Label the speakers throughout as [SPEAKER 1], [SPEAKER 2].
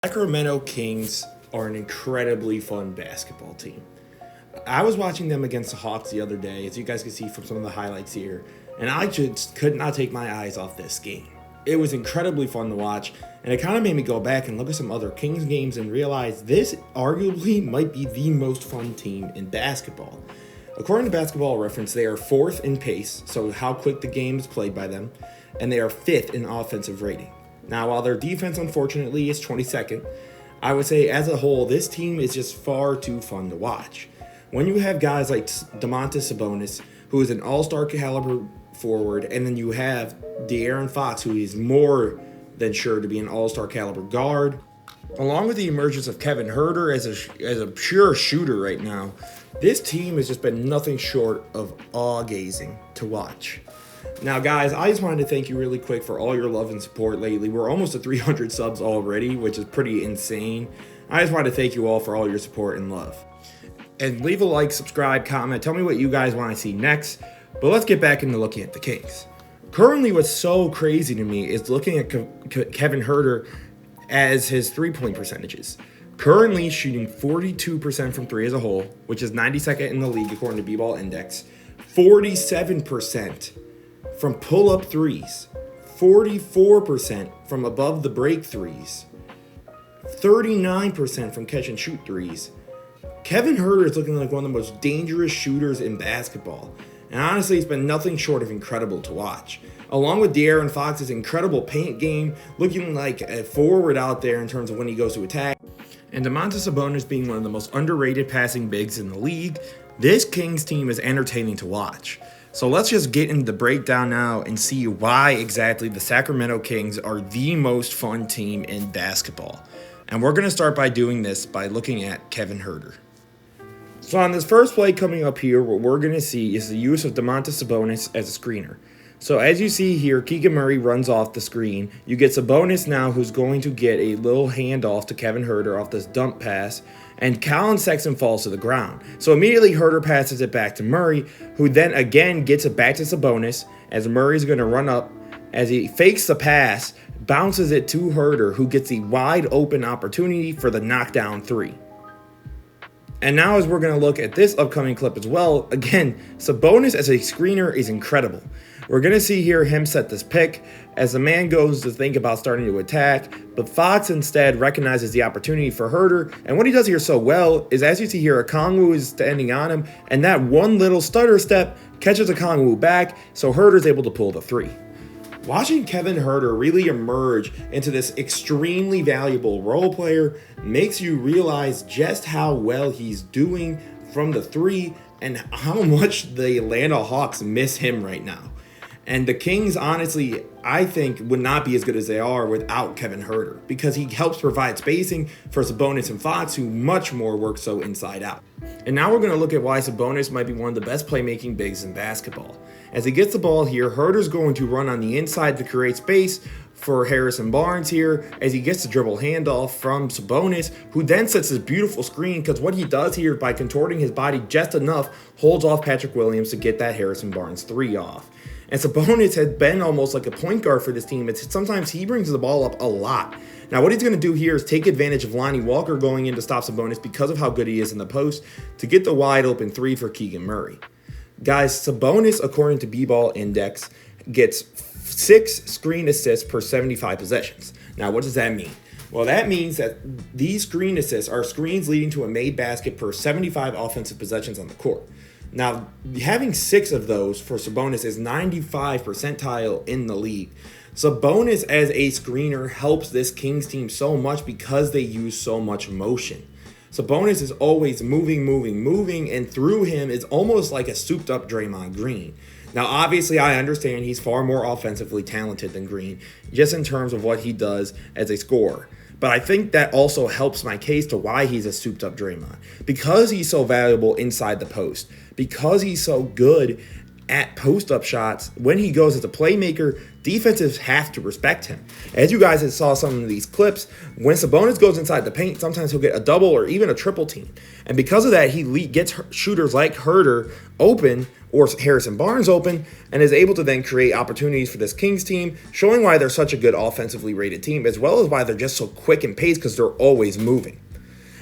[SPEAKER 1] Sacramento Kings are an incredibly fun basketball team. I was watching them against the Hawks the other day, as you guys can see from some of the highlights here, and I just could not take my eyes off this game. It was incredibly fun to watch, and it kind of made me go back and look at some other Kings games and realize this arguably might be the most fun team in basketball. According to Basketball Reference, they are fourth in pace, so how quick the game is played by them, and they are fifth in offensive rating. Now, while their defense, unfortunately, is 22nd, I would say as a whole, this team is just far too fun to watch. When you have guys like Sabonis, who is an all-star caliber forward, and then you have De'Aaron Fox, who is more than sure to be an all-star caliber guard, along with the emergence of Kevin Huerter as a pure shooter right now, this team has just been nothing short of awe-gazing to watch. Now, guys, I just wanted to thank you really quick for all your love and support lately. We're almost at 300 subs already, which is pretty insane. I just wanted to thank you all for all your support and love. And leave a like, subscribe, comment, tell me what you guys want to see next. But let's get back into looking at the Kings. Currently, what's so crazy to me is looking at Kevin Huerter as his three-point percentages. Currently shooting 42% from three as a whole, which is 92nd in the league according to B-Ball Index. 47% from pull-up threes, 44% from above the break threes, 39% from catch and shoot threes. Kevin Huerter is looking like one of the most dangerous shooters in basketball, and honestly, it's been nothing short of incredible to watch. Along with De'Aaron Fox's incredible paint game, looking like a forward out there in terms of when he goes to attack, and Sabonis being one of the most underrated passing bigs in the league, this Kings team is entertaining to watch. So let's just get into the breakdown now and see why exactly the Sacramento Kings are the most fun team in basketball. And we're going to start by doing this by looking at Kevin Huerter. So on this first play coming up here, what we're going to see is the use of Sabonis as a screener. So as you see here, Keegan Murray runs off the screen. You get Sabonis now, who's going to get a little handoff to Kevin Huerter off this dump pass, and Colin Sexton falls to the ground. So immediately Huerter passes it back to Murray, who then again gets it back to Sabonis, as Murray's going to run up. As he fakes the pass, bounces it to Huerter, who gets the wide open opportunity for the knockdown three. And now as we're going to look at this upcoming clip as well, again, Sabonis as a screener is incredible. We're going to see here him set this pick as the man goes to think about starting to attack, but Fox instead recognizes the opportunity for Huerter, and what he does here so well is, as you see here, Okongwu is standing on him, and that one little stutter step catches Okongwu back, so Huerter's able to pull the three. Watching Kevin Huerter really emerge into this extremely valuable role player makes you realize just how well he's doing from the three and how much the Atlanta Hawks miss him right now. And the Kings, honestly, I think would not be as good as they are without Kevin Huerter, because he helps provide spacing for Sabonis and Fox, who much more work so inside out. And now we're going to look at why Sabonis might be one of the best playmaking bigs in basketball. As he gets the ball here, Huerter's going to run on the inside to create space for Harrison Barnes here as he gets the dribble handoff from Sabonis, who then sets this beautiful screen, because what he does here by contorting his body just enough holds off Patrick Williams to get that Harrison Barnes three off. And Sabonis has been almost like a point guard for this team. Sometimes he brings the ball up a lot. Now what he's going to do here is take advantage of Lonnie Walker going in to stop Sabonis because of how good he is in the post to get the wide open three for Keegan Murray. Guys, Sabonis, according to B-Ball Index, gets 6 screen assists per 75 possessions. Now what does that mean? Well, that means that these screen assists are screens leading to a made basket per 75 offensive possessions on the court. Now, having 6 of those for Sabonis is 95th percentile in the league. Sabonis as a screener helps this Kings team so much because they use so much motion. Sabonis is always moving, and through him is almost like a souped-up Draymond Green. Now, obviously, I understand he's far more offensively talented than Green, just in terms of what he does as a scorer. But I think that also helps my case to why he's a souped-up Draymond. Because he's so valuable inside the post, because he's so good at post-up shots, when he goes as a playmaker, defenses have to respect him. As you guys had saw some of these clips, when Sabonis goes inside the paint, sometimes he'll get a double or even a triple team. And because of that, he gets shooters like Huerter open or Harrison Barnes open and is able to then create opportunities for this Kings team, showing why they're such a good offensively rated team, as well as why they're just so quick and paced because they're always moving.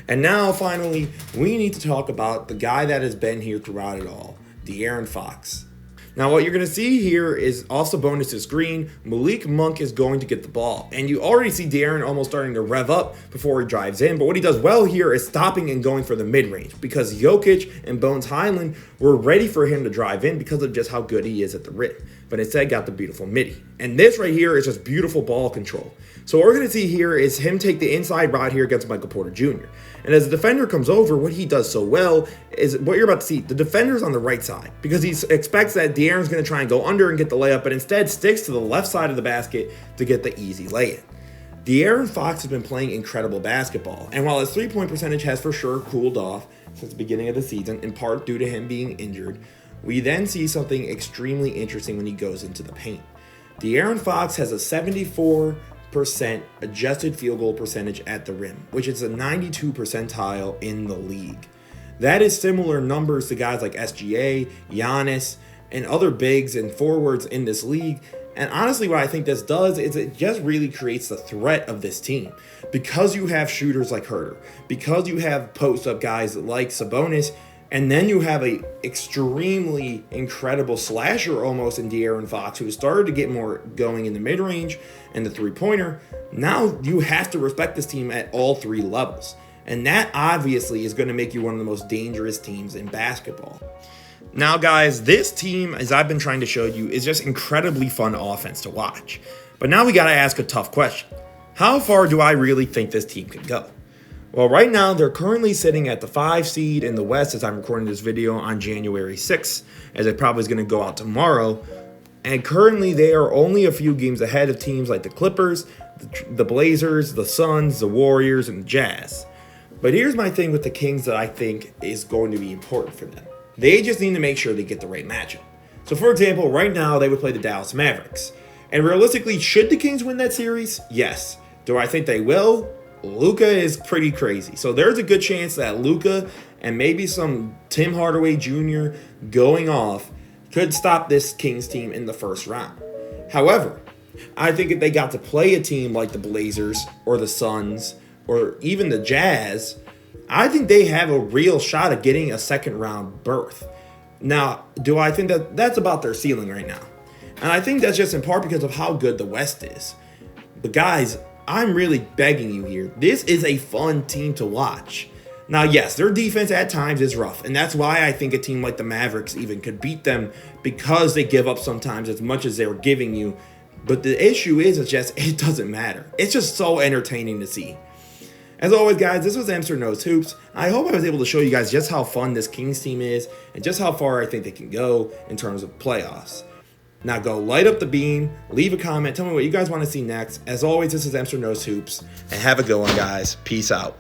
[SPEAKER 1] And now, finally, we need to talk about the guy that has been here throughout it all, De'Aaron Fox. Now, what you're going to see here is off Sabonis' screen, Malik Monk is going to get the ball. And you already see De'Aaron almost starting to rev up before he drives in. But what he does well here is stopping and going for the mid-range, because Jokic and Bones Highland were ready for him to drive in because of just how good he is at the rim. But instead got the beautiful midi. And this right here is just beautiful ball control. So what we're going to see here is him take the inside route here against Michael Porter Jr. And as the defender comes over, what he does so well is what you're about to see. The defender's on the right side because he expects that De'Aaron's going to try and go under and get the layup, but instead sticks to the left side of the basket to get the easy lay-in. De'Aaron Fox has been playing incredible basketball, and while his three-point percentage has for sure cooled off since the beginning of the season, in part due to him being injured, we then see something extremely interesting when he goes into the paint. De'Aaron Fox has a 74% adjusted field goal percentage at the rim, which is a 92 percentile in the league. That is similar numbers to guys like SGA, Giannis, and other bigs and forwards in this league. And honestly, what I think this does is it just really creates the threat of this team. Because you have shooters like Huerter, because you have post-up guys like Sabonis, and then you have a extremely incredible slasher almost in De'Aaron Fox, who has started to get more going in the mid-range and the three-pointer. Now you have to respect this team at all three levels. And that obviously is going to make you one of the most dangerous teams in basketball. Now, guys, this team, as I've been trying to show you, is just incredibly fun offense to watch. But now we got to ask a tough question. How far do I really think this team can go? Well, right now, they're currently sitting at the 5 seed in the West as I'm recording this video on January 6th, as it probably is going to go out tomorrow. And currently, they are only a few games ahead of teams like the Clippers, the Blazers, the Suns, the Warriors, and the Jazz. But here's my thing with the Kings that I think is going to be important for them. They just need to make sure they get the right matchup. So, for example, right now, they would play the Dallas Mavericks. And realistically, should the Kings win that series? Yes. Do I think they will? Luka is pretty crazy. So there's a good chance that Luka and maybe some Tim Hardaway Jr. going off could stop this Kings team in the first round. However, I think if they got to play a team like the Blazers or the Suns or even the Jazz, I think they have a real shot at getting a second round berth. Now, do I think that that's about their ceiling right now? And I think that's just in part because of how good the West is. But guys, I'm really begging you here. This is a fun team to watch. Now, yes, their defense at times is rough, and that's why I think a team like the Mavericks even could beat them, because they give up sometimes as much as they were giving you. But the issue is, it's just, it doesn't matter. It's just so entertaining to see. As always, guys, this was Mr. Knows Hoops. I hope I was able to show you guys just how fun this Kings team is and just how far I think they can go in terms of playoffs. Now go light up the beam, leave a comment, tell me what you guys want to see next. As always, this is Mr. Knows Hoops, and have a good one, guys. Peace out.